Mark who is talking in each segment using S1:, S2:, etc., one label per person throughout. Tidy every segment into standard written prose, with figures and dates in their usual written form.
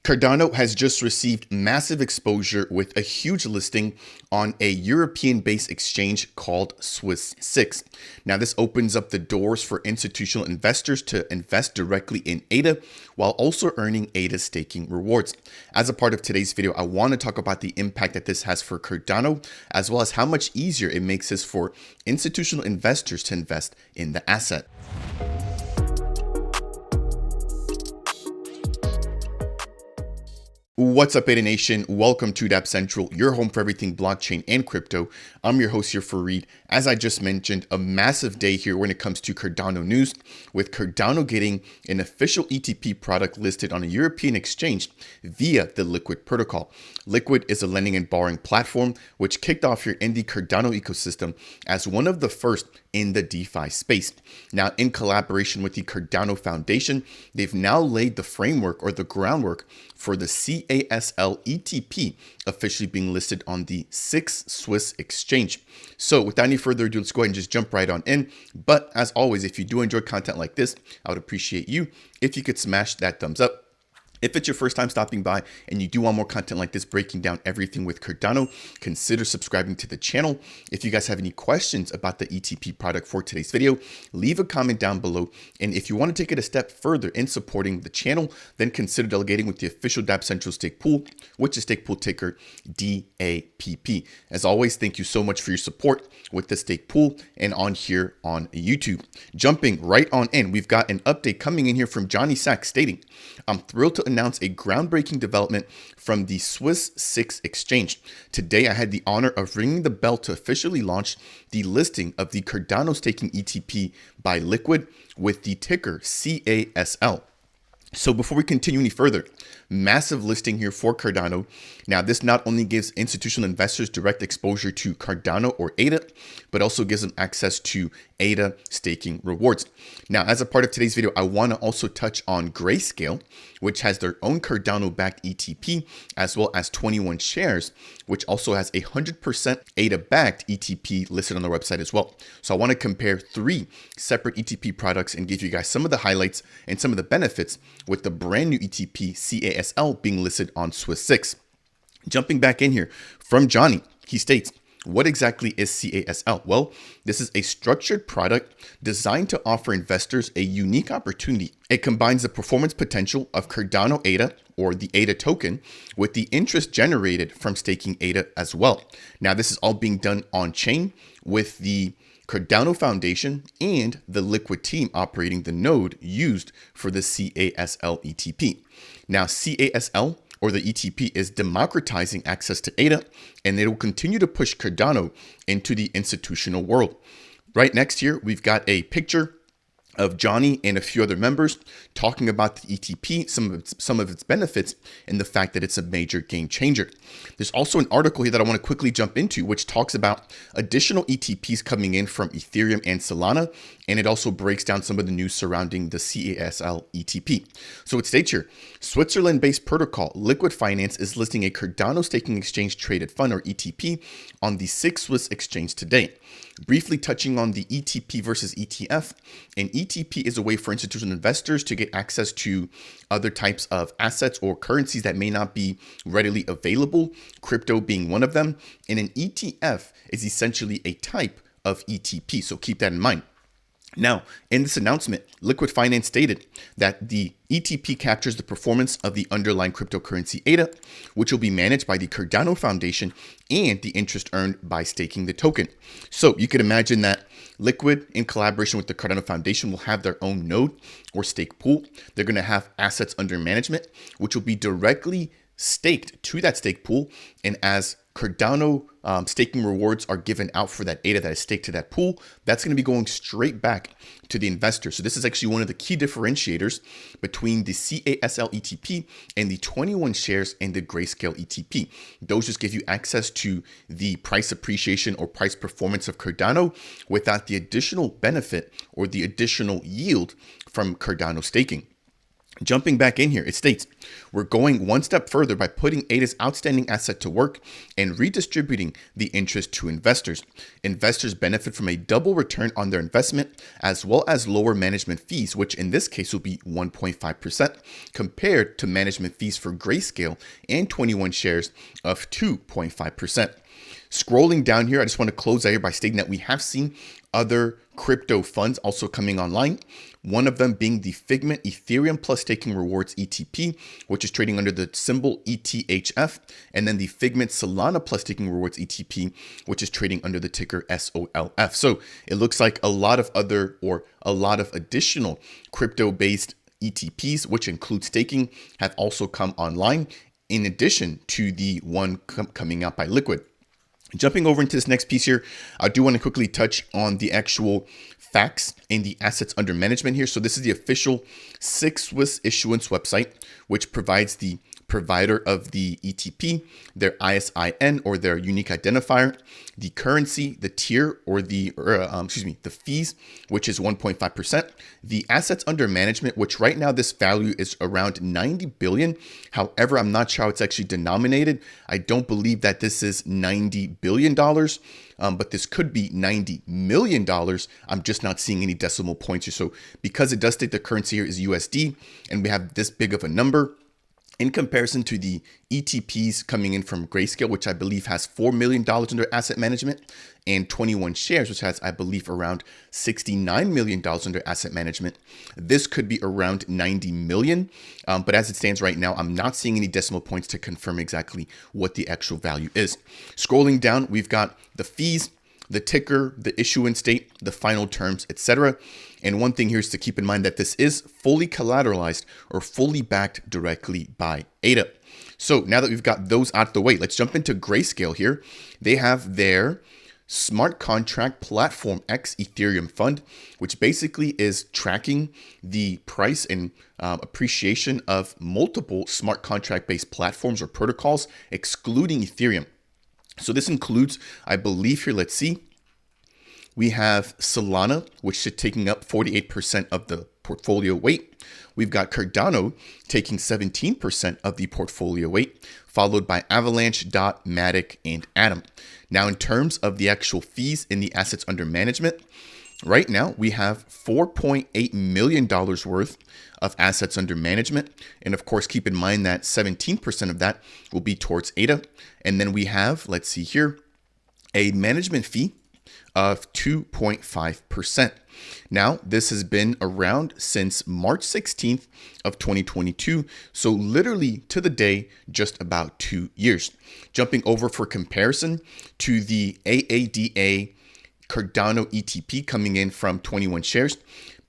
S1: Cardano has just received massive exposure with a huge listing on a European-based exchange called Swiss 6. Now, this opens up the doors for institutional investors to invest directly in ADA while also earning ADA staking rewards. As a part of today's video, I want to talk about the impact that this has for Cardano, as well as how much easier it makes this for institutional investors to invest in the asset. What's up, ADA Nation? Welcome to Dapp Central, your home for everything blockchain and crypto. I'm your host here, Fareed. As I just mentioned, a massive day here when it comes to Cardano news, with Cardano getting an official ETP product listed on a European exchange via the Liquid protocol. Liquid is a lending and borrowing platform which kicked off here in the Cardano ecosystem as one of the first in the DeFi space. Now, in collaboration with the Cardano Foundation, they've now laid the framework or the groundwork for the CASL ETP officially being listed on the SIX Swiss exchange. So without any further ado, let's go ahead and just jump right on in. But as always, if you do enjoy content like this, I would appreciate you if you could smash that thumbs up. If it's your first time stopping by and you do want more content like this, breaking down everything with Cardano, consider subscribing to the channel. If you guys have any questions about the ETP product for today's video, leave a comment down below. And if you want to take it a step further in supporting the channel, then consider delegating with the official Dapp Central stake pool, which is stake pool ticker DAPP. As always, thank you so much for your support with the stake pool and on here on YouTube. Jumping right on in, we've got an update coming in here from Johnny Sachs stating, "I'm thrilled to announce a groundbreaking development from the Swiss 6 exchange. Today, I had the honor of ringing the bell to officially launch the listing of the Cardano staking ETP by Liquid with the ticker CASL. So before we continue any further, massive listing here for Cardano. Now, this not only gives institutional investors direct exposure to Cardano or ADA, but also gives them access to ADA staking rewards. Now, as a part of today's video, I want to also touch on Grayscale, which has their own Cardano-backed ETP, as well as 21 Shares, which also has 100% ADA-backed ETP listed on their website as well. So I want to compare three separate ETP products and give you guys some of the highlights and some of the benefits with the brand new ETP CASL being listed on Swiss 6. Jumping back in here from Johnny, he states, "What exactly is CASL? Well, this is a structured product designed to offer investors a unique opportunity. It combines the performance potential of Cardano ADA, or the ADA token, with the interest generated from staking ADA as well. Now, this is all being done on chain with the Cardano Foundation and the Liquid team operating the node used for the CASL ETP. Now, CASL, or the ETP, is democratizing access to ADA, and it will continue to push Cardano into the institutional world." Right next here, we've got a picture of Johnny and a few other members talking about the ETP, some of its benefits, and the fact that it's a major game changer. There's also an article here that I want to quickly jump into, which talks about additional ETPs coming in from Ethereum and Solana, and it also breaks down some of the news surrounding the CASL ETP. So it states here, Switzerland-based protocol Liquid Finance is listing a Cardano staking exchange traded fund, or ETP, on the SIX Swiss exchange today. Briefly touching on the ETP versus ETF, an ETP is a way for institutional investors to get access to other types of assets or currencies that may not be readily available, crypto being one of them, and an ETF is essentially a type of ETP, so keep that in mind. Now, in this announcement, Liquid Finance stated that the ETP captures the performance of the underlying cryptocurrency ADA, which will be managed by the Cardano Foundation, and the interest earned by staking the token. So you could imagine that Liquid, in collaboration with the Cardano Foundation, will have their own node or stake pool. They're going to have assets under management, which will be directly staked to that stake pool. And as Cardano staking rewards are given out for that ADA that is staked to that pool, that's going to be going straight back to the investor. So this is actually one of the key differentiators between the CASL ETP and the 21 Shares and the Grayscale ETP. Those just give you access to the price appreciation or price performance of Cardano without the additional benefit or the additional yield from Cardano staking. Jumping back in here, it states, we're going one step further by putting ADA's outstanding asset to work and redistributing the interest to investors. Investors benefit from a double return on their investment, as well as lower management fees, which in this case will be 1.5%, compared to management fees for Grayscale and 21 shares of 2.5%. Scrolling down here, I just want to close out here by stating that we have seen other crypto funds also coming online. One of them being the Figment Ethereum Plus Staking Rewards ETP, which is trading under the symbol ETHF, and then the Figment Solana Plus Staking Rewards ETP, which is trading under the ticker SOLF. So it looks like a lot of additional crypto-based ETPs, which include staking, have also come online, in addition to the one coming out by Liquid. Jumping over into this next piece here, I do want to quickly touch on the actual facts in the assets under management here. So this is the official SIX Swiss issuance website, which provides the provider of the ETP, their ISIN or their unique identifier, the currency, the tier or the fees, which is 1.5%, the assets under management, which right now this value is around 90 billion. However, I'm not sure how it's actually denominated. I don't believe that this is $90 billion. But this could be $90 million. I'm just not seeing any decimal points here. So because it does state the currency here is USD and we have this big of a number, in comparison to the ETPs coming in from Grayscale, which I believe has $4 million under asset management, and 21 shares, which has, I believe, around $69 million under asset management, this could be around 90 million. But as it stands right now, I'm not seeing any decimal points to confirm exactly what the actual value is. Scrolling down, we've got the fees, the ticker, the issuance date, the final terms, etc. And one thing here is to keep in mind that this is fully collateralized or fully backed directly by ADA. So now that we've got those out the way, let's jump into Grayscale here. They have their Smart Contract Platform X Ethereum Fund, which basically is tracking the price and appreciation of multiple smart contract-based platforms or protocols, excluding Ethereum. So this includes, I believe here, let's see, we have Solana, which is taking up 48% of the portfolio weight. We've got Cardano taking 17% of the portfolio weight, followed by Avalanche, Dot, Matic, and Atom. Now, in terms of the actual fees in the assets under management, right now we have $4.8 million worth of assets under management. And of course, keep in mind that 17% of that will be towards ADA. And then we have, let's see here, a management fee of 2.5%. Now, this has been around since March 16th of 2022. So literally to the day, just about 2 years. Jumping over for comparison to the AADA Cardano ETP coming in from 21 shares.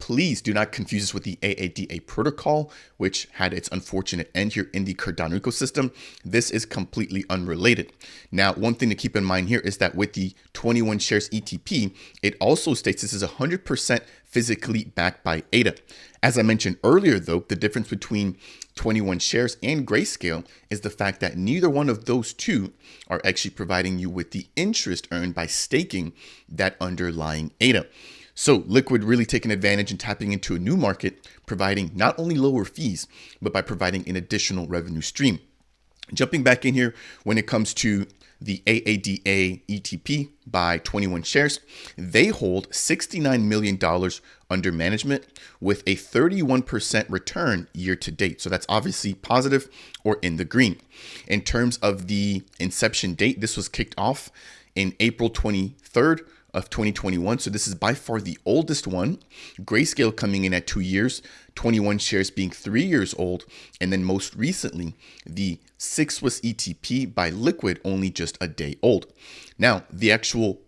S1: Please do not confuse this with the AADA protocol, which had its unfortunate end here in the Cardano ecosystem. This is completely unrelated. Now, one thing to keep in mind here is that with the 21 shares ETP, it also states this is 100% physically backed by ADA. As I mentioned earlier, though, the difference between 21 shares and Grayscale is the fact that neither one of those two are actually providing you with the interest earned by staking that underlying ADA. So Liquid really taking advantage and tapping into a new market, providing not only lower fees, but by providing an additional revenue stream. Jumping back in here, when it comes to the AADA ETP by 21 shares, they hold $69 million under management with a 31% return year to date. So that's obviously positive or in the green. In terms of the inception date, this was kicked off in April 23rd of 2021. So this is by far the oldest one. Grayscale coming in at 2 years, 21 shares being 3 years old. And then most recently, the SIX Swiss ETP by Liquid, only just a day old. Now, the actual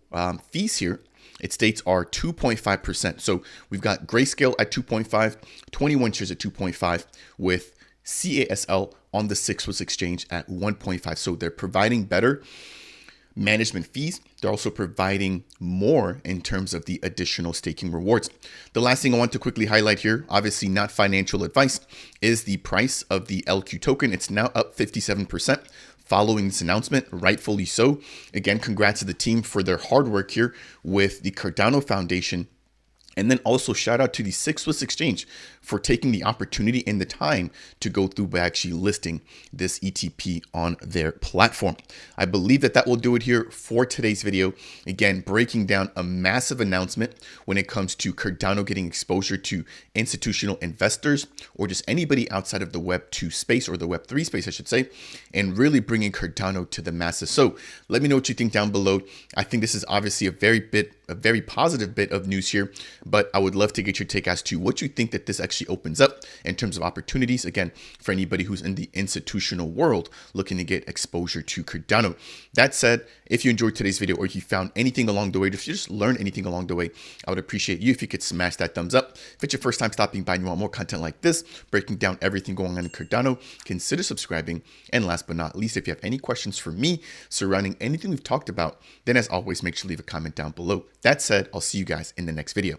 S1: fees here, it states are 2.5%. So we've got Grayscale at 2.5, 21 shares at 2.5 with CASL on the SIX Swiss exchange at 1.5. So they're providing better management fees. They're also providing more in terms of the additional staking rewards. The last thing I want to quickly highlight here, obviously not financial advice, is the price of the LQ token. It's now up 57% following this announcement, rightfully so. Again, congrats to the team for their hard work here with the Cardano Foundation. And then also shout out to the SIX Swiss Exchange for taking the opportunity and the time to go through by actually listing this ETP on their platform. I believe that will do it here for today's video. Again, breaking down a massive announcement when it comes to Cardano getting exposure to institutional investors or just anybody outside of the Web 2 space, or the Web 3 space, I should say, and really bringing Cardano to the masses. So let me know what you think down below. I think this is obviously a very positive bit of news here, but I would love to get your take as to what you think that this actually opens up in terms of opportunities, again, for anybody who's in the institutional world looking to get exposure to Cardano. That said, if you enjoyed today's video or if you found anything along the way, if you just learned anything along the way, I would appreciate you if you could smash that thumbs up. If it's your first time stopping by and you want more content like this, breaking down everything going on in Cardano, consider subscribing. And last but not least, if you have any questions for me surrounding anything we've talked about, then as always, make sure to leave a comment down below. That said, I'll see you guys in the next video.